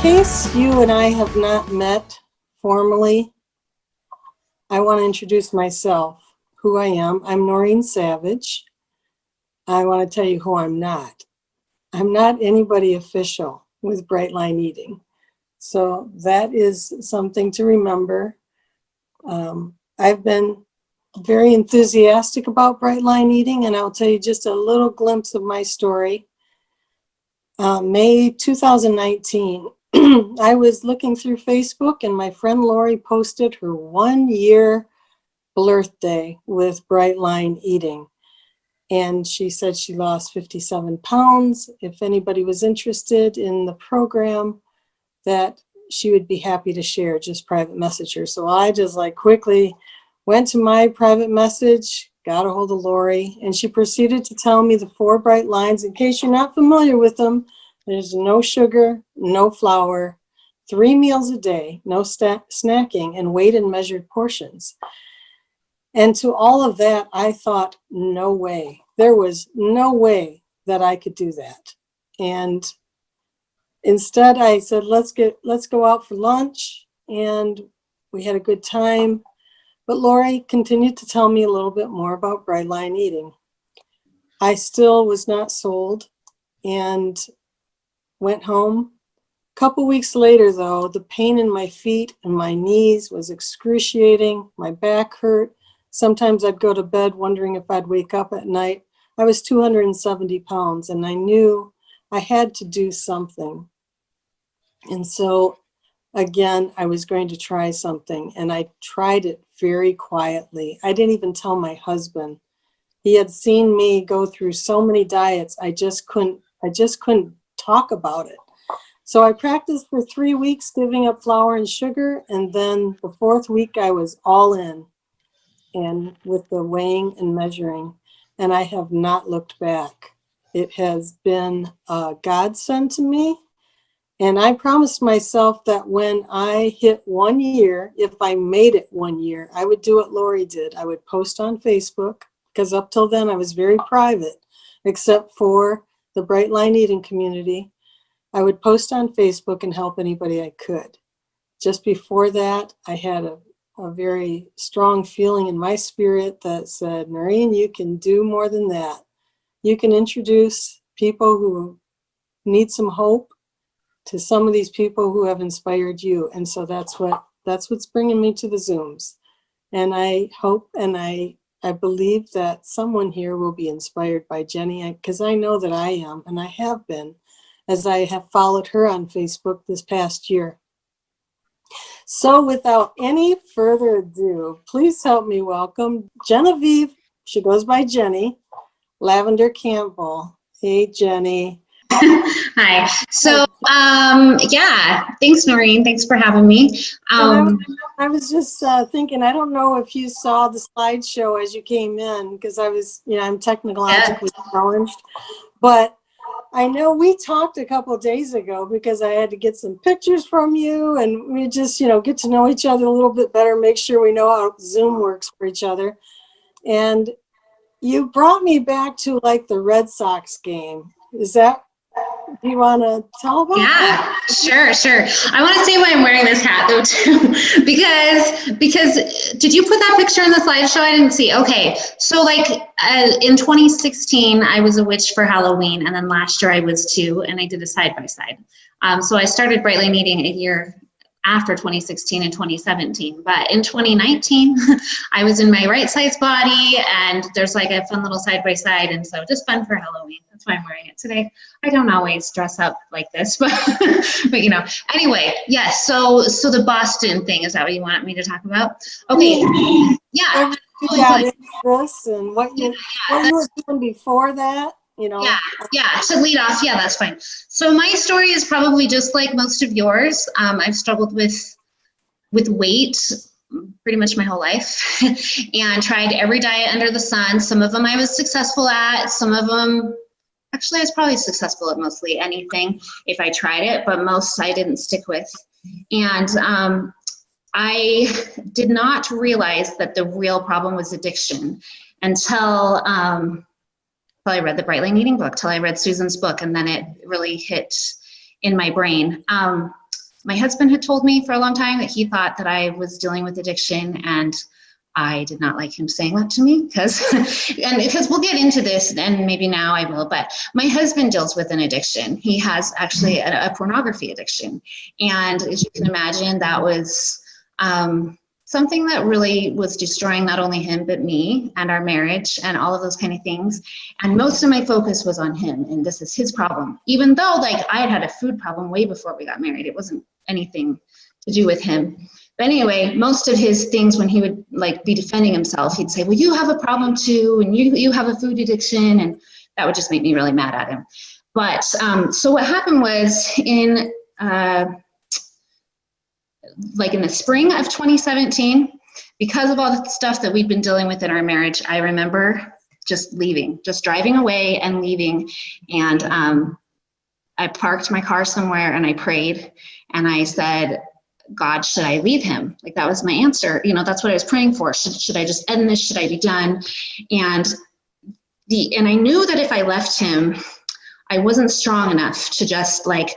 case you and I have not met formally, I want to introduce myself, who I am. I'm Noreen Savage. I want to tell you who I'm not. I'm not anybody official with Bright Line Eating. So that is something to remember. I've been very enthusiastic about Bright Line Eating, and I'll tell you just a little glimpse of my story. May 2019, I was looking through Facebook and my friend Lori posted her 1-year birthday with Bright Line Eating. And she said she lost 57 pounds. If anybody was interested in the program, that she would be happy to share, just private message her. So I just quickly went to my private message, got a hold of Lori, and she proceeded to tell me the 4 bright lines. In case you're not familiar with them, there's no sugar, no flour, 3 meals a day, no snacking, and weighed and measured portions. And to all of that, I thought, no way. There was no way that I could do that. And instead, I said, let's go out for lunch. And we had a good time. But Lori continued to tell me a little bit more about Bright Line Eating. I still was not sold and went home. A couple weeks later, though, the pain in my feet and my knees was excruciating. My back hurt. Sometimes I'd go to bed wondering if I'd wake up at night. I was 270 pounds, and I knew I had to do something. And so, again, I was going to try something, and I tried it very quietly. I didn't even tell my husband. He had seen me go through so many diets, I just couldn't talk about it. So I practiced for 3 weeks, giving up flour and sugar, and then the 4th week I was all in, and with the weighing and measuring, and I have not looked back. It has been a godsend to me. And I promised myself that when I hit 1 year, if I made it 1 year, I would do what Lori did. I would post on Facebook, because up till then I was very private, except for the Bright Line Eating community. I would post on Facebook and help anybody I could. Just before that, I had a very strong feeling in my spirit that said, Noreen, you can do more than that. You can introduce people who need some hope to some of these people who have inspired you. And so that's what's bringing me to the Zooms. And I hope and I believe that someone here will be inspired by Jenny, because I know that I am, and I have been, as I have followed her on Facebook this past year. So without any further ado, please help me welcome Genevieve, she goes by Jenny, Lavender Campbell. Hey, Jenny. Hi. So, yeah, thanks, Noreen. Thanks for having me. I was just thinking, I don't know if you saw the slideshow as you came in, because I'm technologically challenged, but I know we talked a couple of days ago because I had to get some pictures from you, and we just, get to know each other a little bit better, make sure we know how Zoom works for each other. And you brought me back to the Red Sox game. Do you want to tell about that? Yeah, sure. I want to say why I'm wearing this hat though too, because did you put that picture in the slideshow? I didn't see. Okay, so in 2016, I was a witch for Halloween, and then last year I was too, and I did a side by side. So I started Bright Line Eating a year after 2016 and 2017, but in 2019 I was in my right size body, and there's a fun little side by side, and so just fun for Halloween. That's why I'm wearing it today. I don't always dress up like this, but anyway, yes. So the Boston thing, is that what you want me to talk about? Okay. Yeah. This and what you were doing before that. Yeah, to lead off, yeah, that's fine. So my story is probably just like most of yours. I've struggled with weight pretty much my whole life and tried every diet under the sun. Some of them I was successful at, some of them, actually I was probably successful at mostly anything if I tried it, but most I didn't stick with. And I did not realize that the real problem was addiction until I read the Bright Line Eating book, till I read Susan's book, and then it really hit in my brain. my husband had told me for a long time that he thought that I was dealing with addiction, and I did not like him saying that to me because we'll get into this, and maybe now I will, but my husband deals with an addiction. He has actually a pornography addiction. And as you can imagine, that was something that really was destroying not only him, but me and our marriage and all of those kind of things. And most of my focus was on him, and this is his problem. Even though like I had a food problem way before we got married, it wasn't anything to do with him. But anyway, most of his things, when he would like be defending himself, he'd say, well, you have a problem too, and you have a food addiction, and that would just make me really mad at him. But so what happened was in the spring of 2017, because of all the stuff that we'd been dealing with in our marriage, I remember just leaving, just driving away and leaving. And I parked my car somewhere and I prayed and I said, God, should I leave him? Like that was my answer. You know, that's what I was praying for. Should I just end this? Should I be done? And I knew that if I left him, I wasn't strong enough to just like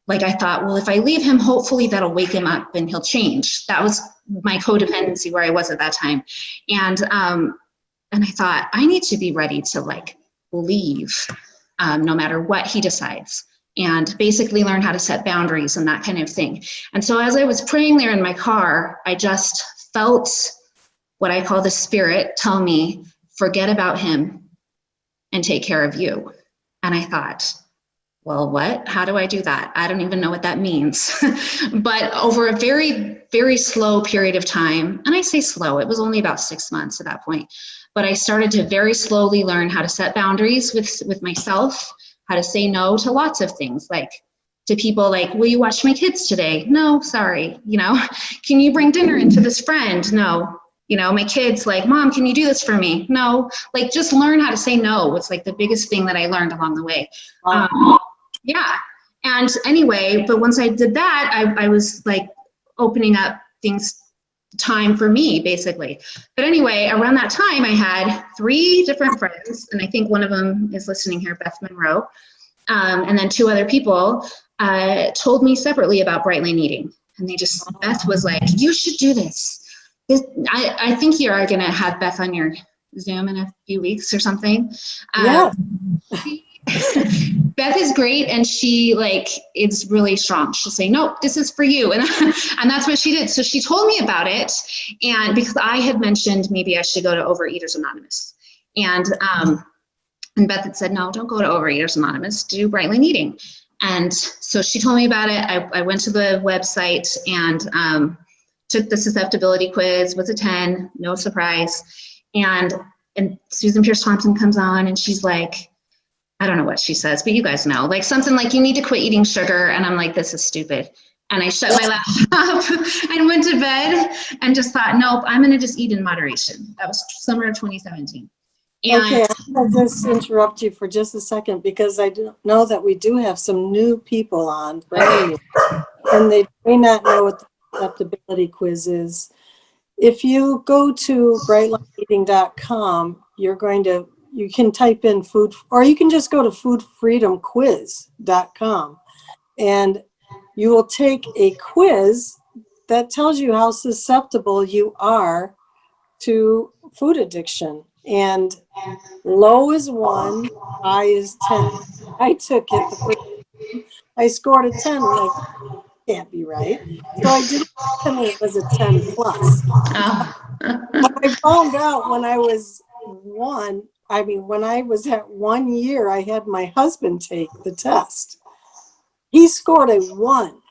I thought, well, if I leave him, hopefully that'll wake him up and he'll change. That was my codependency where I was at that time. And I thought I need to be ready to like leave no matter what he decides, and basically learn how to set boundaries and that kind of thing. And so as I was praying there in my car, I just felt what I call the Spirit tell me, forget about him and take care of you. And I thought, well, what? How do I do that? I don't even know what that means. But over a very, very slow period of time, and I say slow, it was only about 6 months at that point, but I started to very slowly learn how to set boundaries with myself, how to say no to lots of things, like to people like, will you watch my kids today? No, sorry. You know, can you bring dinner into this friend? No. You know, my kids like, Mom, can you do this for me? No. Like, just learn how to say no. It's like the biggest thing that I learned along the way. Yeah. And anyway, but once I did that, I was like opening up time for me, basically. But anyway, around that time, I had 3 different friends, and I think one of them is listening here, Beth Monroe, and then 2 other people told me separately about Bright Lane Eating. And Beth was like, you should do this. I think you are going to have Beth on your Zoom in a few weeks or something. Yeah. Beth is great, and she is really strong. She'll say, no, this is for you. And that's what she did. So she told me about it, and because I had mentioned maybe I should go to Overeaters Anonymous. And Beth had said, no, don't go to Overeaters Anonymous, do Bright Lane Eating. And so she told me about it. I went to the website and took the susceptibility quiz, was a 10, no surprise. And Susan Pierce Thompson comes on and she's like, I don't know what she says, but you guys know, like something like, you need to quit eating sugar. And I'm like, this is stupid. And I shut my laptop and went to bed and just thought, nope, I'm going to just eat in moderation. That was summer of 2017. And okay, I'll just interrupt you for just a second, because I do know that we do have some new people on, brand new, and they may not know what the susceptibility quiz is. If you go to brightlineeating.com, you can type in food, or you can just go to foodfreedomquiz.com, and you will take a quiz that tells you how susceptible you are to food addiction. And low is 1, high is 10. I took it the first time. I scored a 10. I'm like, can't be right. So I did it, and it was a 10 plus. But I found out when I was at 1 year, I had my husband take the test. He scored a 1.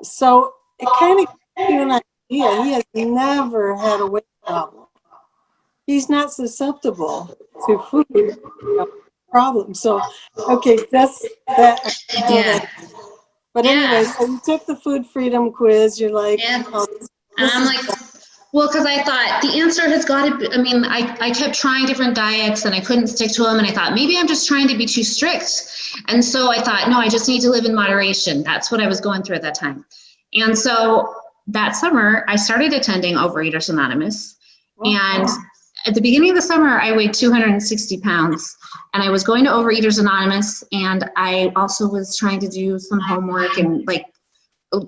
So it kind of gives you an idea. He has never had a weight problem. He's not susceptible to food problems. So, okay, that's that. I know that. But anyway, so you took the food freedom quiz. You're like, oh, and I'm like, well, because I thought the answer has got to be, I kept trying different diets and I couldn't stick to them. And I thought, maybe I'm just trying to be too strict. And so I thought, no, I just need to live in moderation. That's what I was going through at that time. And so that summer, I started attending Overeaters Anonymous. And at the beginning of the summer, I weighed 260 pounds. And I was going to Overeaters Anonymous. And I also was trying to do some homework and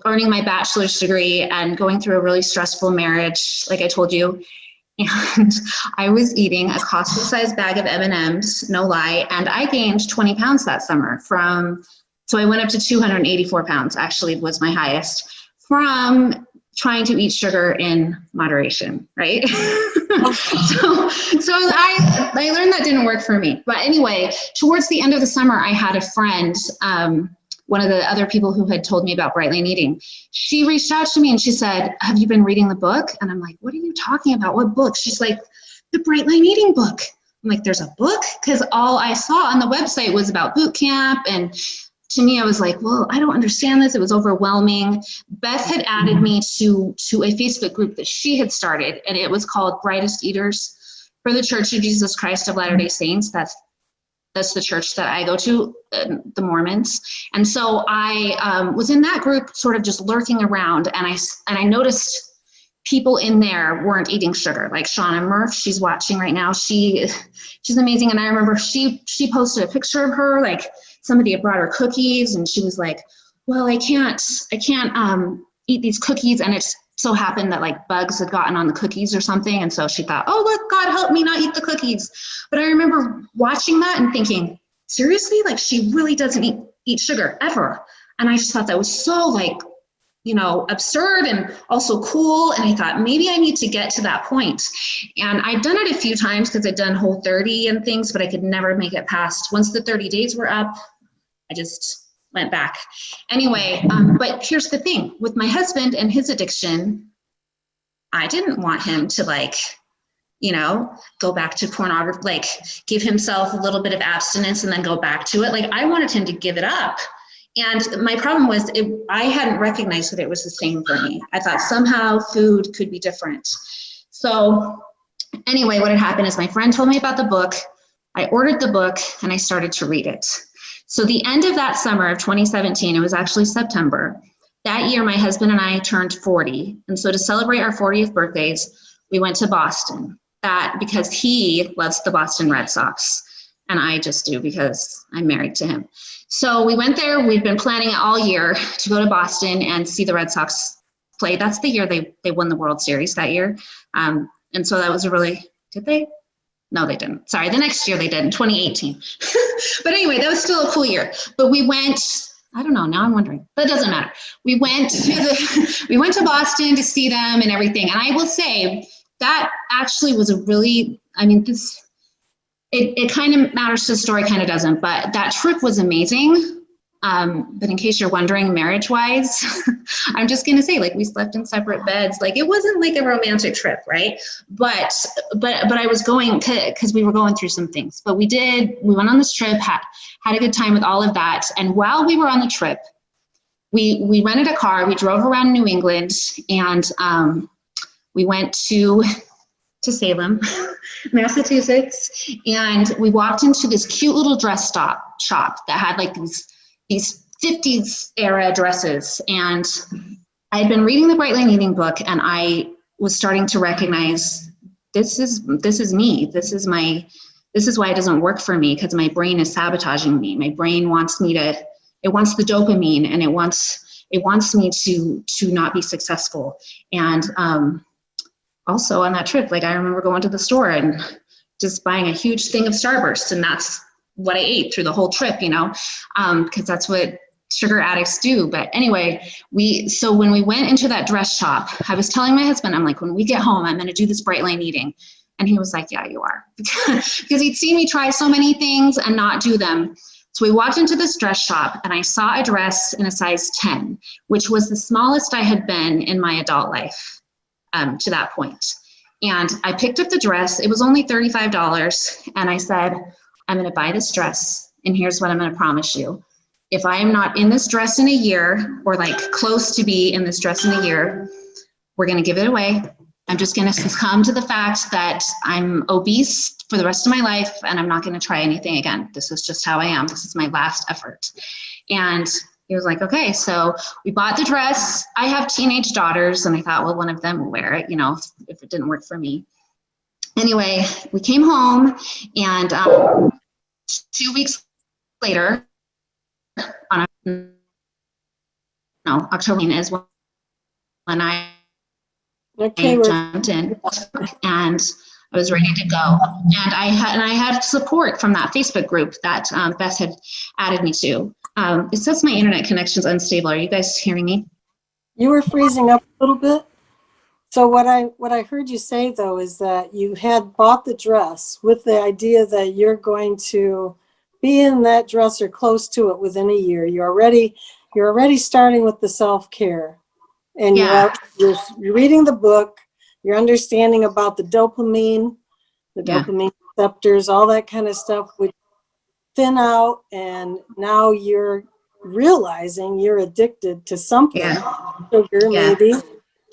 earning my bachelor's degree and going through a really stressful marriage, like I told you. And I was eating a Costco-sized bag of M&Ms, no lie, and I gained 20 pounds that summer so I went up to 284 pounds, actually was my highest, from trying to eat sugar in moderation, right? so I learned that didn't work for me. But anyway, towards the end of the summer, I had a friend, one of the other people who had told me about Bright Line Eating. She reached out to me and she said, have you been reading the book? And I'm like, what are you talking about? What book? She's like, the Bright Line Eating book. I'm like, there's a book? Because all I saw on the website was about boot camp, and to me, I was like, well, I don't understand this. It was overwhelming. Beth had added me to a Facebook group that she had started, and it was called Brightest Eaters for the Church of Jesus Christ of Latter-day Saints. That's the church that I go to, the Mormons. And so I was in that group sort of just lurking around, and I noticed people in there weren't eating sugar. Like Shauna Murph, she's watching right now. She's amazing. And I remember she posted a picture of her, like somebody had brought her cookies, and she was like, well, I can't eat these cookies. And it so happened that like bugs had gotten on the cookies or something. And so she thought, oh, look, God help me not eat the cookies. But I remember watching that and thinking, seriously, like she really doesn't eat sugar ever. And I just thought that was so like, absurd and also cool. And I thought maybe I need to get to that point. And I'd done it a few times because I'd done Whole30 and things, but I could never make it past. Once the 30 days were up, I just went back. Anyway, but here's the thing with my husband and his addiction, I didn't want him to go back to pornography, like give himself a little bit of abstinence and then go back to it. Like I wanted him to give it up. And my problem was I hadn't recognized that it was the same for me. I thought somehow food could be different. So anyway, what had happened is my friend told me about the book. I ordered the book and I started to read it. So the end of that summer of 2017, it was actually September. That year, my husband and I turned 40. And so to celebrate our 40th birthdays, we went to Boston. That because he loves the Boston Red Sox. And I just do because I'm married to him. So we went there. We've been planning it all year to go to Boston and see the Red Sox play. That's the year they won the World Series that year. And so that was did they? No, they didn't. Sorry, the next year they did in 2018. But anyway, that was still a cool year. But we went, I don't know, now I'm wondering, but it doesn't matter. We went to Boston to see them and everything. And I will say that actually was it kind of matters to the story, kind of doesn't, but that trip was amazing. But in case you're wondering, marriage-wise, I'm just gonna say, like, we slept in separate beds. Like, it wasn't like a romantic trip, right? But I was going because we were going through some things. But we went on this trip, had a good time with all of that. And while we were on the trip, we rented a car. We drove around New England, and we went to Salem, Massachusetts, and we walked into this cute little dress shop that had like these 50s era dresses. And I had been reading the Bright Line Eating book, and I was starting to recognize this is me. This is why it doesn't work for me, because my brain is sabotaging me. My brain wants the dopamine, and it wants me to not be successful. And also on that trip, like I remember going to the store and just buying a huge thing of Starburst, and that's what I ate through the whole trip, because that's what sugar addicts do. But anyway, so when we went into that dress shop, I was telling my husband, I'm like, when we get home, I'm going to do this Bright Line Eating. And he was like, yeah, you are, because he'd seen me try so many things and not do them. So we walked into this dress shop, and I saw a dress in a size 10, which was the smallest I had been in my adult life. To that point. And I picked up the dress. It was only $35. And I said, I'm going to buy this dress. And here's what I'm going to promise you. If I am not in this dress in a year, or like close to be in this dress in a year, we're going to give it away. I'm just going to succumb to the fact that I'm obese for the rest of my life, and I'm not going to try anything again. This is just how I am. This is my last effort. And he was like, okay, so we bought the dress. I have teenage daughters, and I thought, well, one of them will wear it, if it didn't work for me. Anyway, we came home, and 2 weeks later, on October is when I Okay, jumped in and I was ready to go. And I had support from that Facebook group that Beth had added me to. It says my internet connection's unstable. Are you guys hearing me? you were freezing up a little bit. So what I heard you say though is that you had bought the dress with the idea that you're going to be in that dress or close to it within a year. You're already starting with the self-care, and Yeah. you're reading the book. You're understanding about the dopamine Yeah. receptors, all that kind of stuff would thin out, and now you're realizing you're addicted to something. Yeah. Sugar, Yeah. maybe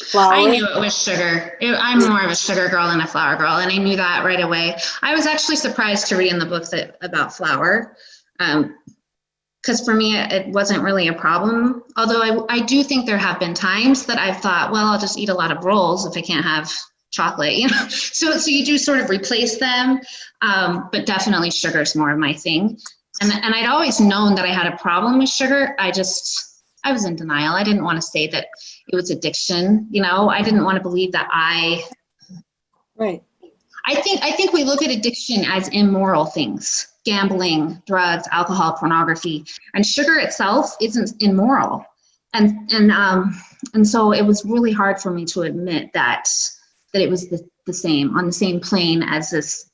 flour. I knew it was sugar. I'm more of a sugar girl than a flour girl, and I knew that right away. I was actually surprised to read in the book about flour, because for me, it wasn't really a problem. Although I do think there have been times that I've thought, well, I'll just eat a lot of rolls if I can't have chocolate, you know. So you do sort of replace them, but definitely sugar is more of my thing. And I'd always known that I had a problem with sugar. I was in denial. I didn't want to say that it was addiction, you know. I didn't want to believe that Right. I think we look at addiction as immoral things: gambling, drugs, alcohol, pornography, and sugar itself isn't immoral. And so it was really hard for me to admit that it was the same, on the same plane as this,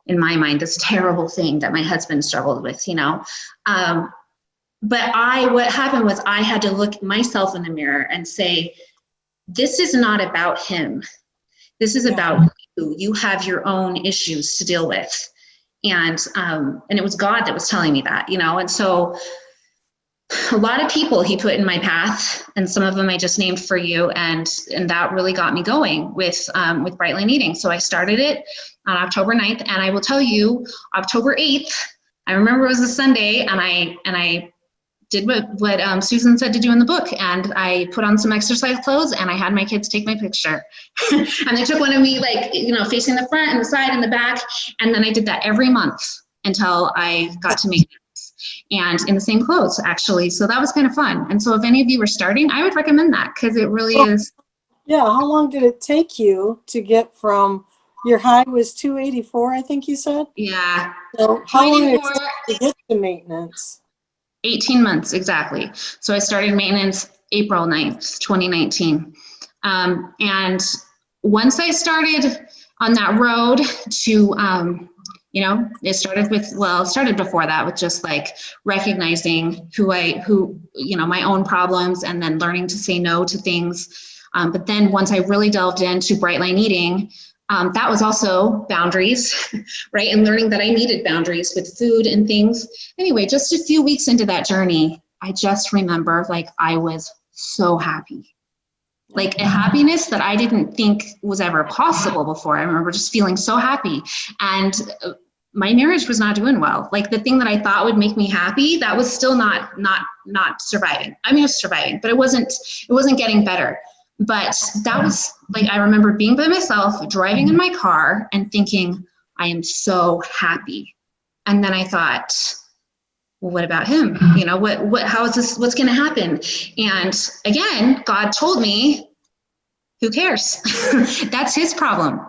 in my mind, this terrible thing that my husband struggled with, you know. But what happened was I had to look myself in the mirror and say, this is not about him. This is about you. You have your own issues to deal with. And it was God that was telling me that, you know. And so a lot of people he put in my path, and some of them I just named for you, and that really got me going with Bright Line Eating. So I started it on October 9th, and I will tell you, October 8th, I remember it was a Sunday, and I did what Susan said to do in the book, and I put on some exercise clothes, and I had my kids take my picture. And they took one of me, like, you know, facing the front and the side and the back, and then I did that every month until I got to maintenance, and in the same clothes, actually. So that was kind of fun. And so if any of you are starting, I would recommend that, because it really is. Yeah, how long did it take you to get from, your high was 284, I think you said? Yeah. So how long did it take to get to maintenance? 18 months, exactly. So I started maintenance April 9th, 2019. And once I started on that road to, you know, it started before that with just like recognizing who, you know, my own problems, and then learning to say no to things. But then once I really delved into Bright Line Eating, that was also boundaries, right? And learning that I needed boundaries with food and things. Anyway, just a few weeks into that journey, I just remember, like, I was so happy. Like a happiness that I didn't think was ever possible before. I remember just feeling so happy. And my marriage was not doing well. Like the thing that I thought would make me happy, that was still not surviving. I mean, it was surviving, but it wasn't getting better. But that was like, I remember being by myself, driving in my car and thinking, I am so happy. And then I thought, well, what about him? You know, how is this, what's going to happen? And again, God told me, who cares? That's his problem.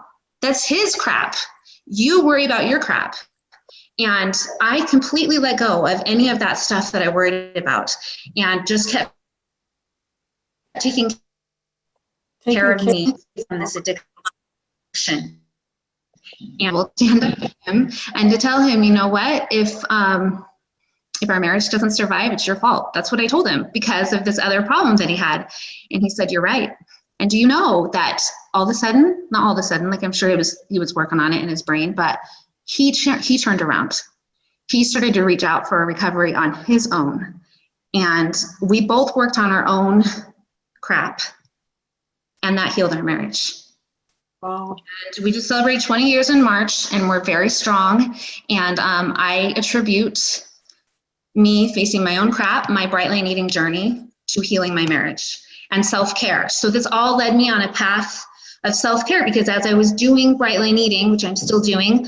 That's his crap. You worry about your crap. And I completely let go of any of that stuff that I worried about, and just kept taking care of me from this addiction. And we'll stand up to him and to tell him, you know what, if our marriage doesn't survive, it's your fault. That's what I told him, because of this other problem that he had. And he said, you're right. And do you know that all of a sudden, not all of a sudden, like I'm sure he was working on it in his brain, but he turned around. He started to reach out for a recovery on his own. And we both worked on our own crap, and that healed our marriage. Wow. And we just celebrated 20 years in March, and we're very strong. And I attribute me facing my own crap, my Bright Line Eating journey, to healing my marriage and self-care. So this all led me on a path of self-care, because as I was doing Bright Line Eating, which I'm still doing,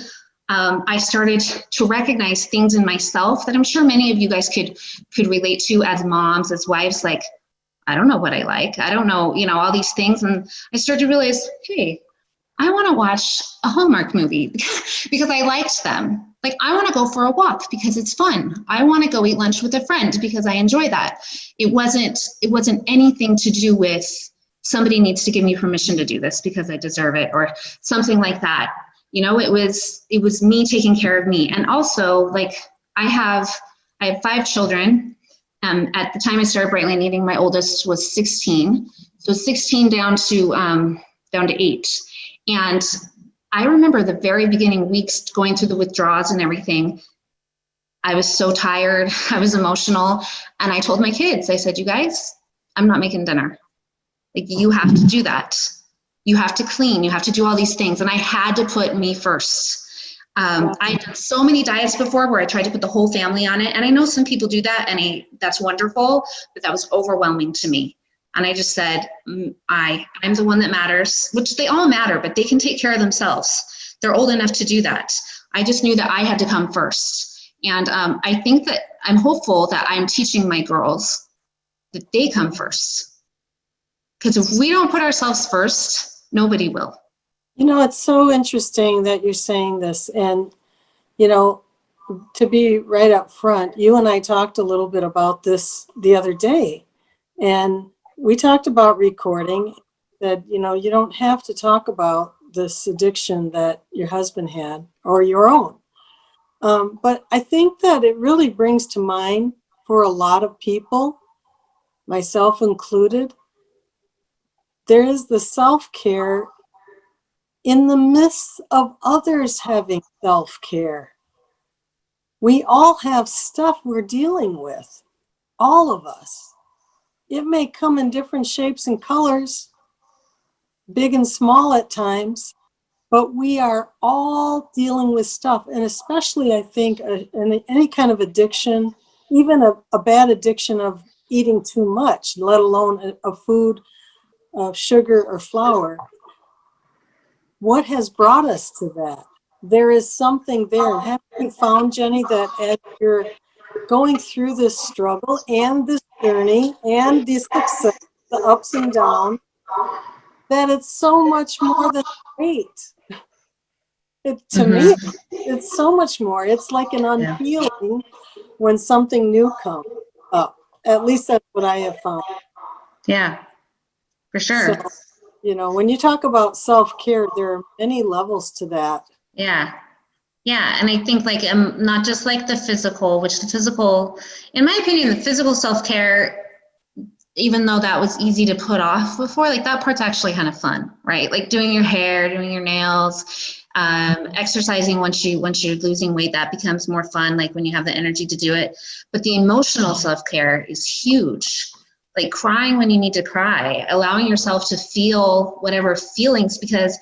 I started to recognize things in myself that I'm sure many of you guys could relate to as moms, as wives, like, I don't know what I like. I don't know, all these things. And I started to realize, hey, I want to watch a Hallmark movie because I liked them. Like, I want to go for a walk because it's fun. I want to go eat lunch with a friend because I enjoy that. It wasn't anything to do with somebody needs to give me permission to do this because I deserve it or something like that. It was me taking care of me. And also, like, I have 5 children. At the time I started Bright Line Eating, my oldest was 16. So 16 down to 8. And I remember the very beginning weeks going through the withdrawals and everything. I was so tired. I was emotional. And I told my kids, I said, you guys, I'm not making dinner. Like, you have to do that. You have to clean. You have to do all these things. And I had to put me first. I've done so many diets before where I tried to put the whole family on it. And I know some people do that, and that's wonderful, but that was overwhelming to me. And I just said, I'm the one that matters, which they all matter, but they can take care of themselves. They're old enough to do that. I just knew that I had to come first. And I think that I'm hopeful that I'm teaching my girls that they come first. Because if we don't put ourselves first, nobody will. It's so interesting that you're saying this. And, to be right up front, you and I talked a little bit about this the other day. And we talked about recording that, you don't have to talk about this addiction that your husband had or your own. But I think that it really brings to mind for a lot of people, myself included, there is the self-care in the midst of others having self-care. We all have stuff we're dealing with, all of us. It may come in different shapes and colors, big and small at times, but we are all dealing with stuff. And especially, I think, in any kind of addiction, even a bad addiction of eating too much, let alone a food of sugar or flour. What has brought us to that? There is something there. Have you found, Jenny, that as you're going through this struggle and this journey and the success, the ups and downs, that it's so much more than weight? To me, it's so much more. It's like an unpeeling when something new comes up. At least that's what I have found. Yeah, for sure. So, when you talk about self-care, there are many levels to that. Yeah. Yeah. And I think, like, not just like the physical, in my opinion, the physical self-care, even though that was easy to put off before, like, that part's actually kind of fun, right? Like doing your hair, doing your nails, exercising once you're losing weight, that becomes more fun, like when you have the energy to do it. But the emotional self-care is huge. Like crying when you need to cry, allowing yourself to feel whatever feelings, because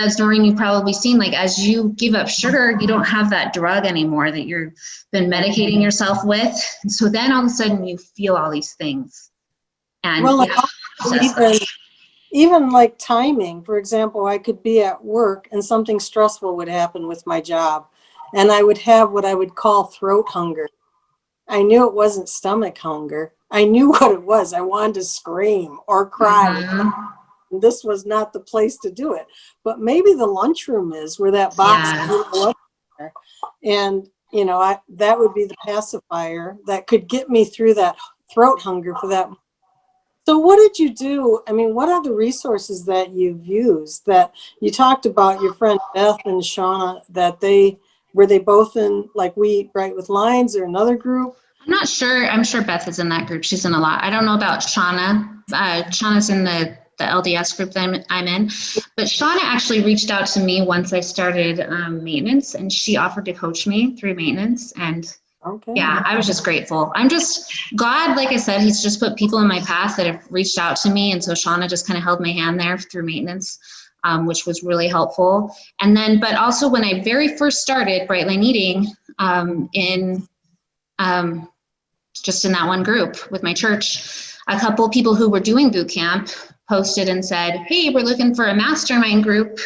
as Noreen, you've probably seen, like, as you give up sugar, you don't have that drug anymore that you've been medicating yourself with. And so then all of a sudden you feel all these things. And well, even like timing, for example, I could be at work and something stressful would happen with my job, and I would have what I would call throat hunger. I knew it wasn't stomach hunger. I knew what it was. I wanted to scream or cry. This was not the place to do it. But maybe the lunchroom is where that box is up there. And, that would be the pacifier that could get me through that throat hunger for that. So what did you do? I mean, what are the resources that you've used? That you talked about your friend Beth and Shauna, that were they both in, like, We Eat Right with Lions, or another group? I'm not sure. I'm sure Beth is in that group. She's in a lot. I don't know about Shauna. Shauna's in the LDS group that I'm in. But Shauna actually reached out to me once I started maintenance, and she offered to coach me through maintenance. And yeah, I was just grateful. God, like I said, he's just put people in my path that have reached out to me. And so Shauna just kind of held my hand there through maintenance, which was really helpful. And then, but also when I very first started Bright Line Eating, just in that one group with my church, a couple of people who were doing boot camp posted and said, hey, we're looking for a mastermind group.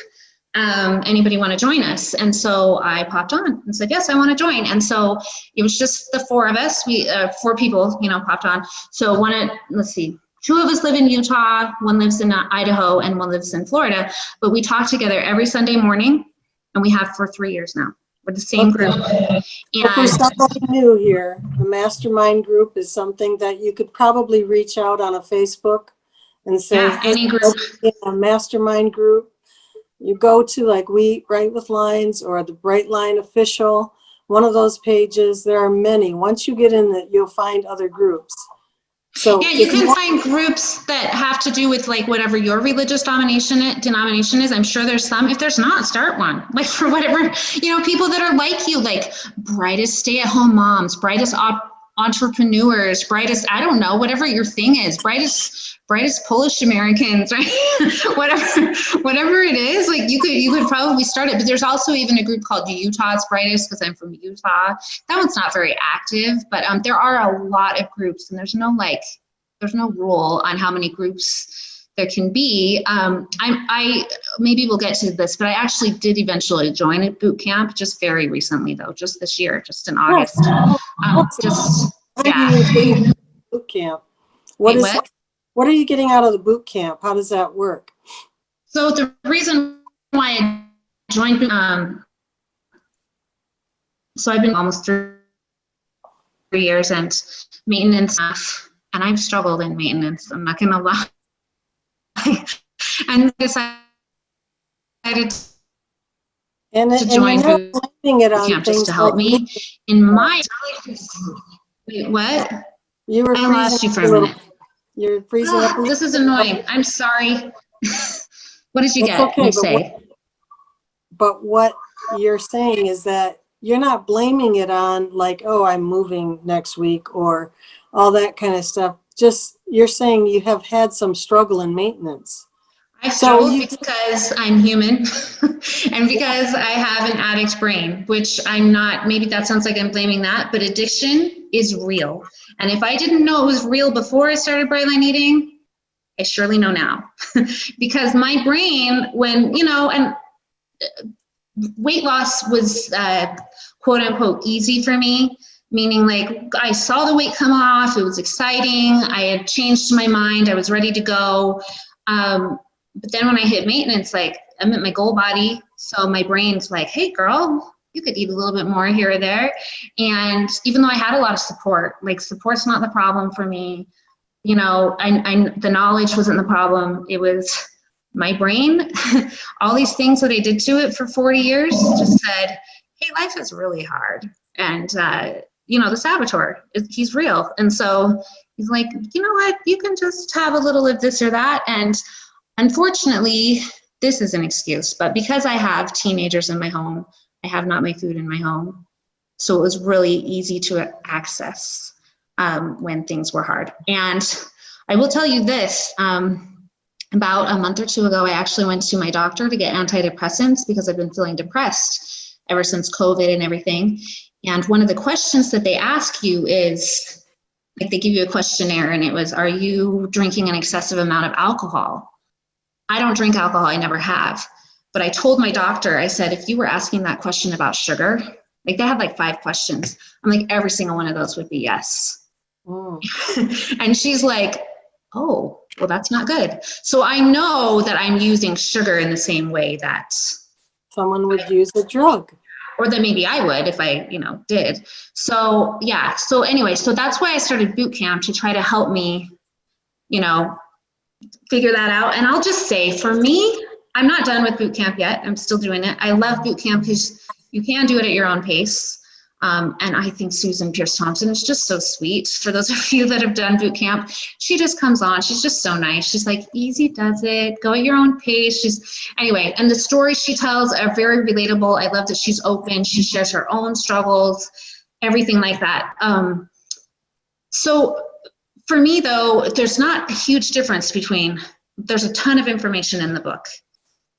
Anybody want to join us? And so I popped on and said, yes, I want to join. And so it was just the 4 of us, 4 people, popped on. So let's see, Two of us live in Utah, one lives in Idaho, and one lives in Florida, but we talk together every Sunday morning, and we have for 3 years now. We're the same Okay. group. Well, for And somebody new here, a mastermind group is something that you could probably reach out on a Facebook and say, yeah, hey, any group. let's get a mastermind group. You go to like We Write with Lines or the Bright Line Official, one of those pages. There are many. Once you get in it, you'll find other groups. So Yeah, you can find groups that have to do with like whatever your religious denomination is. I'm sure there's some. If there's not, start one. Like for whatever, people that are like you, like brightest stay-at-home moms, brightest entrepreneurs, brightest, I don't know, whatever your thing is, brightest Polish Americans, right? whatever it is, like you could probably start it. But there's also even a group called Utah's Brightest, because I'm from Utah. That one's not very active, but there are a lot of groups, and there's no rule on how many groups there can be. I maybe we'll get to this, but I actually did eventually join a boot camp just very recently, though, just this year, just in August. Boot camp. Wait, what? What are you getting out of the boot camp? How does that work? So the reason why I joined, so I've been almost 3 years and maintenance staff, and I've struggled in maintenance, I'm not gonna lie. And decided to join boot camp just to help me in my, wait, what? I lost you for a minute. You're freezing up. This is annoying. I'm sorry. What did you get? Okay, but what you're saying is that you're not blaming it on like, oh, I'm moving next week or all that kind of stuff. Just you're saying you have had some struggle in maintenance. I struggle because I'm human and because I have an addict brain, which I'm not, maybe that sounds like I'm blaming that, but addiction is real. And if I didn't know it was real before I started Bright Line Eating, I surely know now. Because my brain, when, and weight loss was quote unquote easy for me, meaning like I saw the weight come off, it was exciting, I had changed my mind, I was ready to go. But then when I hit maintenance, like I'm at my goal body, so my brain's like, hey girl, you could eat a little bit more here or there. And even though I had a lot of support, like support's not the problem for me, the knowledge wasn't the problem, it was my brain. All these things that I did to it for 40 years just said, hey, life is really hard. And, the saboteur, he's real. And so he's like, you know what, you can just have a little of this or that. And unfortunately, this is an excuse, but because I have teenagers in my home, I have not my food in my home. So it was really easy to access when things were hard. And I will tell you this, about a month or two ago, I actually went to my doctor to get antidepressants because I've been feeling depressed ever since COVID and everything. And one of the questions that they ask you is, like they give you a questionnaire and it was, are you drinking an excessive amount of alcohol? I don't drink alcohol, I never have. But I told my doctor, I said, if you were asking that question about sugar, like they had like 5 questions. I'm like, every single one of those would be yes. And she's like, oh, well, that's not good. So I know that I'm using sugar in the same way that someone would use a drug. Or that maybe I would if I, did. So yeah, so anyway, so that's why I started boot camp, to try to help me, figure that out. And I'll just say, for me, I'm not done with boot camp yet. I'm still doing it. I love boot camp because you can do it at your own pace. And I think Susan Pierce Thompson is just so sweet. For those of you that have done boot camp, she just comes on. She's just so nice. She's like, easy does it. Go at your own pace. Anyway, and the stories she tells are very relatable. I love that she's open. She shares her own struggles, everything like that. So for me, though, there's not a huge difference there's a ton of information in the book.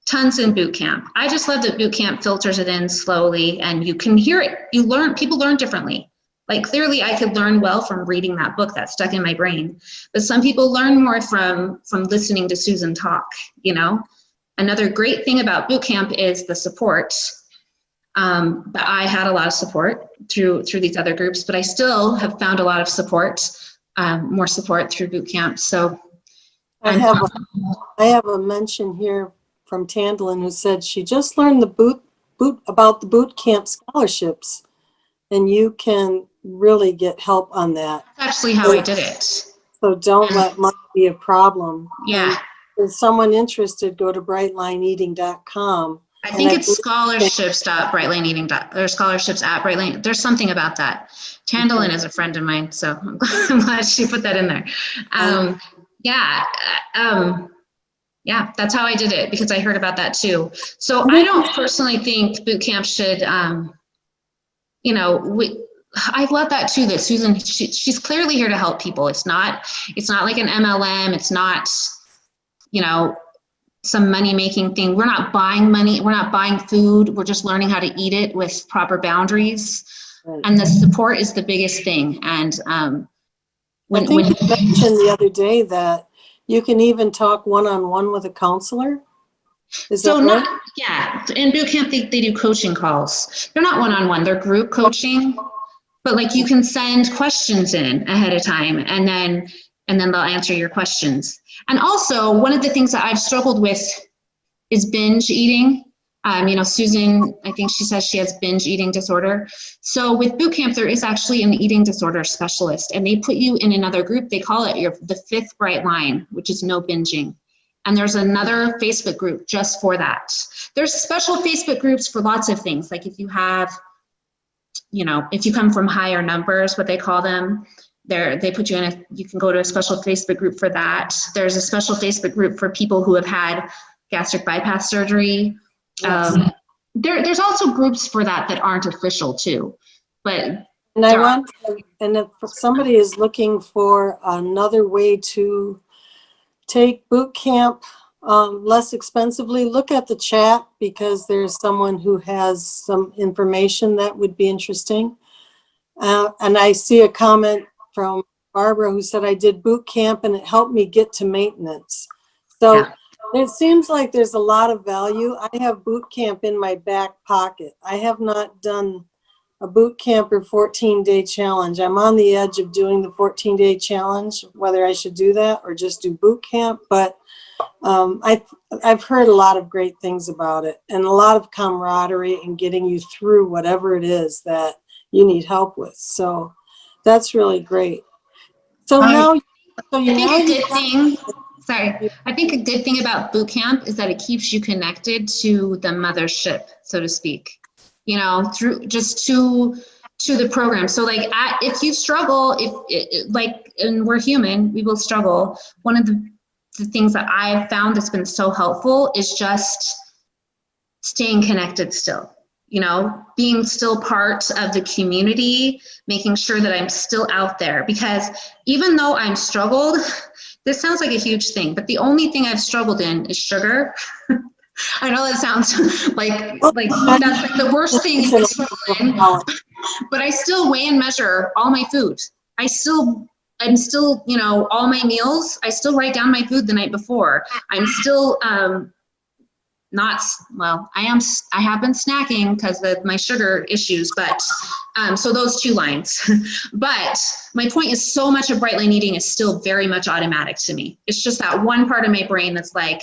Tons in boot camp. I just love that boot camp filters it in slowly and you can hear it. People learn differently. Like clearly I could learn well from reading that book that stuck in my brain, but some people learn more from listening to Susan talk, Another great thing about boot camp is the support. But I had a lot of support through these other groups, but I still have found a lot of support, more support through boot camp. So I have a mention here from Tandlin who said she just learned about the boot camp scholarships, and you can really get help on that. That's actually how I did it. So don't let money be a problem. Yeah. And if someone interested, go to brightlineeating.com. I think it's scholarships.brightlineeating. Or scholarships at Brightline. There's something about that. Tandlin is a friend of mine, so I'm glad she put that in there. Yeah, that's how I did it, because I heard about that too. So I don't personally think boot camp should, you know, I love that too, that Susan, she's clearly here to help people. It's not like an MLM. It's not, you know, some money-making thing. We're not buying money. We're not buying food. We're just learning how to eat it with proper boundaries. Right. And the support is the biggest thing. And I think you mentioned the other day that you can even talk one-on-one with a counselor. Is that right? Yeah, in boot camp, they do coaching calls. They're not one-on-one, they're group coaching. But like, you can send questions in ahead of time, and then they'll answer your questions. And also, one of the things that I've struggled with is binge eating. You know, Susan, I think she says she has binge eating disorder. So with boot camp, there is actually an eating disorder specialist, and they put you in another group. They call it the 5th bright line, which is no binging. And there's another Facebook group just for that. There's special Facebook groups for lots of things. Like if you have, you know, if you come from higher numbers, what they call them, they put you in you can go to a special Facebook group for that. There's a special Facebook group for people who have had gastric bypass surgery. Yes. There's also groups for that aren't official too. But and if somebody is looking for another way to take boot camp less expensively, look at the chat, because there's someone who has some information that would be interesting. And I see a comment from Barbara who said, I did boot camp and it helped me get to maintenance. So yeah. It seems like there's a lot of value. I have boot camp in my back pocket. I have not done a boot camp or 14-day challenge. I'm on the edge of doing the 14-day challenge, whether I should do that or just do boot camp. But I've heard a lot of great things about it, and a lot of camaraderie and getting you through whatever it is that you need help with. So that's really great. So I think a good thing about boot camp is that it keeps you connected to the mothership, so to speak, you know, through just to the program. So like, if you struggle, and we're human, we will struggle. One of the things that I've found that's been so helpful is just staying connected still, you know, being still part of the community, making sure that I'm still out there, because even though I'm struggled, this sounds like a huge thing, but the only thing I've struggled in is sugar. I know that sounds like that's like the worst thing you can struggle in, but I still weigh and measure all my food. I'm still, you know, all my meals, I still write down my food the night before. I'm still I have been snacking because of my sugar issues, but so those 2 lines. But my point is, so much of Bright Line Eating is still very much automatic to me. It's just that one part of my brain that's like,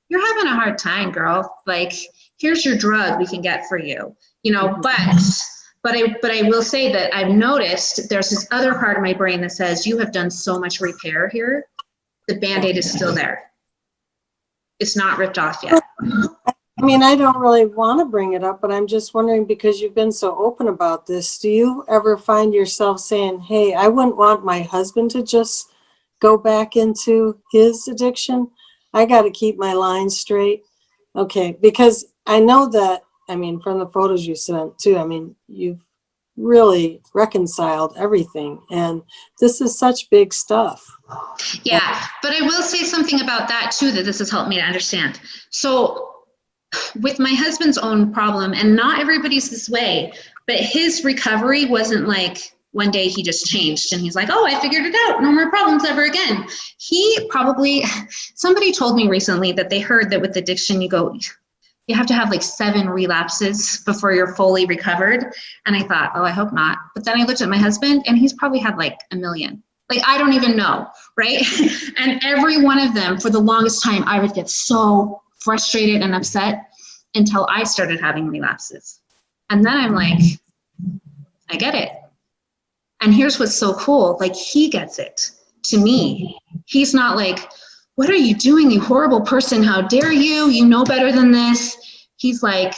you're having a hard time, girl. Like, here's your drug we can get for you, you know. But I will say that I've noticed there's this other part of my brain that says, you have done so much repair here. The Band-Aid is still there. It's not ripped off yet. I mean, I don't really want to bring it up, but I'm just wondering, because you've been so open about this, do you ever find yourself saying, hey, I wouldn't want my husband to just go back into his addiction? I got to keep my lines straight. Okay, because I know that, I mean, from the photos you sent too, I mean, you've really reconciled everything, and this is such big stuff. Yeah, but I will say something about that too, that this has helped me to understand. So with my husband's own problem, and not everybody's this way, but his recovery wasn't like one day he just changed and he's like, oh, I figured it out, no more problems ever again. Somebody told me recently that they heard that with addiction, you have to have like 7 relapses before you're fully recovered. And I thought, oh, I hope not. But then I looked at my husband and he's probably had like 1 million. Like, I don't even know, right? And every one of them, for the longest time, I would get so frustrated and upset until I started having relapses. And then I'm like, I get it. And here's what's so cool, like, he gets it to me. He's not like, what are you doing, you horrible person? How dare you? You know better than this. He's like,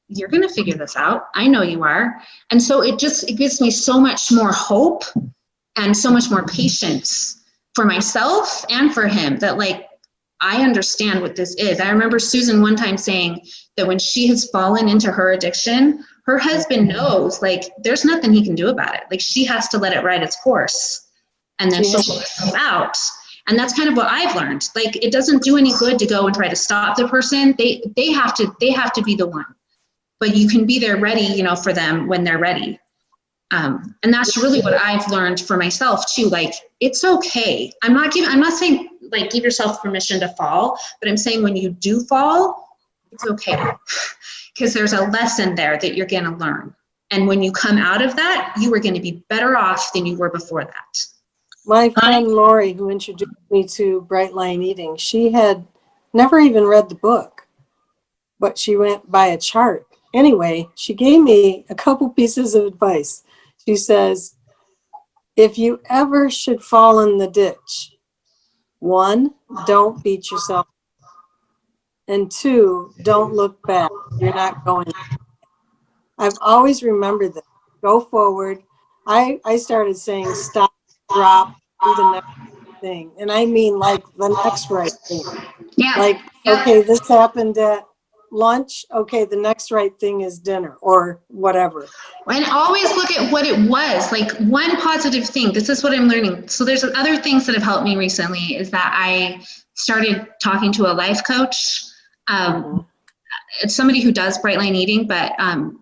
you're going to figure this out. I know you are. And so it gives me so much more hope and so much more patience for myself and for him, that like, I understand what this is. I remember Susan one time saying that when she has fallen into her addiction, her husband knows, like, there's nothing he can do about it. Like, she has to let it ride its course, and then she'll pull herself out. And that's kind of what I've learned. Like, it doesn't do any good to go and try to stop the person. They have to be the one. But you can be there ready, you know, for them when they're ready. And that's really what I've learned for myself too. Like, it's okay. I'm not saying like give yourself permission to fall, but I'm saying when you do fall, it's okay. Because there's a lesson there that you're going to learn. And when you come out of that, you are going to be better off than you were before that. My friend Lori, who introduced me to Bright Line Eating, she had never even read the book, but she went by a chart. Anyway, she gave me a couple pieces of advice. She says, if you ever should fall in the ditch, 1, don't beat yourself. And 2, don't look back. You're not going. I've always remembered that. Go forward. I started saying stop, drop, do the next thing. And I mean like the next right thing. Yeah. Like, okay, this happened at lunch. Okay, the next right thing is dinner or whatever. And always look at what it was, like one positive thing. This is what I'm learning. So there's other things that have helped me recently is that I started talking to a life coach. It's somebody who does Bright Line Eating, but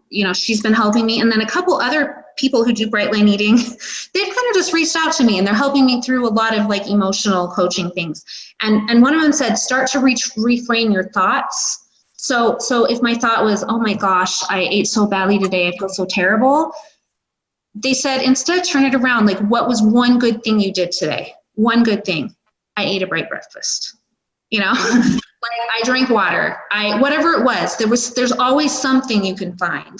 you know, she's been helping me. And then a couple other people who do Bright Line Eating, they've kind of just reached out to me and they're helping me through a lot of like emotional coaching things. And one of them said, start to reframe your thoughts. So if my thought was, oh my gosh, I ate so badly today, I feel so terrible. They said, instead turn it around. Like, what was one good thing you did today? One good thing. I ate a bright breakfast, you know? Like, I drank water, whatever it was, there's always something you can find,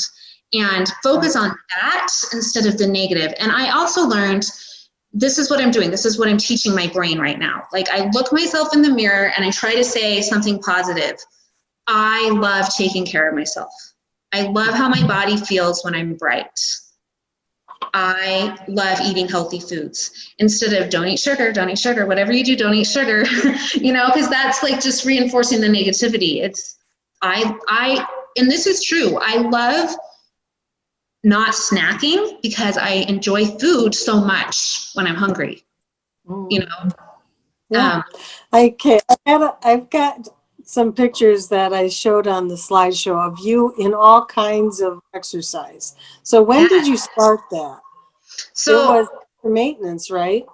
and focus on that instead of the negative. And I also learned, this is what I'm doing. This is what I'm teaching my brain right now. Like, I look myself in the mirror and I try to say something positive. I love taking care of myself. I love how my body feels when I'm bright. I love eating healthy foods instead of don't eat sugar, whatever you do, don't eat sugar, you know, because that's like just reinforcing the negativity. It's, and this is true. I love not snacking because I enjoy food so much when I'm hungry, you know? Yeah. I've got some pictures that I showed on the slideshow of you in all kinds of exercise. So when did you start that? So it was for maintenance, right?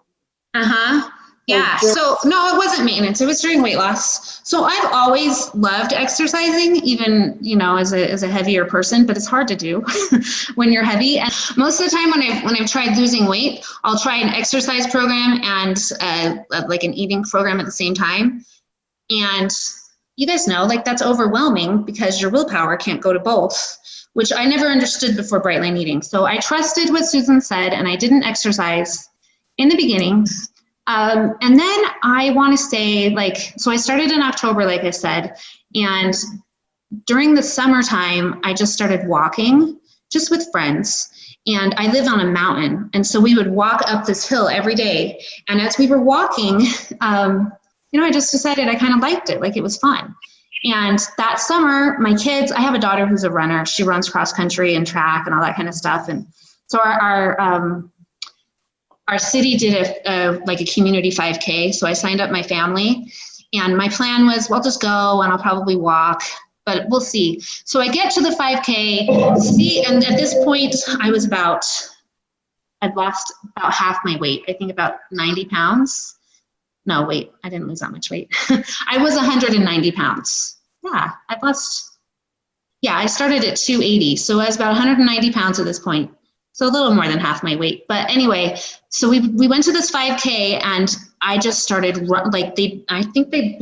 Yeah. So no, it wasn't maintenance. It was during weight loss. So I've always loved exercising, even, you know, as a heavier person, but it's hard to do when you're heavy. And most of the time when I've tried losing weight, I'll try an exercise program and like an eating program at the same time. And you guys know, like, that's overwhelming because your willpower can't go to both, which I never understood before Bright Line Eating. So I trusted what Susan said and I didn't exercise in the beginning. And then I want to say, like, so I started in October, like I said, and during the summertime, I just started walking just with friends. And I live on a mountain. And so we would walk up this hill every day. And as we were walking, you know, I just decided I kind of liked it. Like, it was fun. And that summer, my kids, I have a daughter who's a runner. She runs cross country and track and all that kind of stuff. And so our city did like a community 5K. So I signed up my family and my plan was, well, I'll just go and I'll probably walk, but we'll see. So I get to the 5K, and at this point I'd lost about half my weight. I think about 90 pounds. No, wait, I didn't lose that much weight. I was 190 pounds. Yeah, I started at 280. So I was about 190 pounds at this point. So a little more than half my weight. But anyway, so we went to this 5K and I just started I think they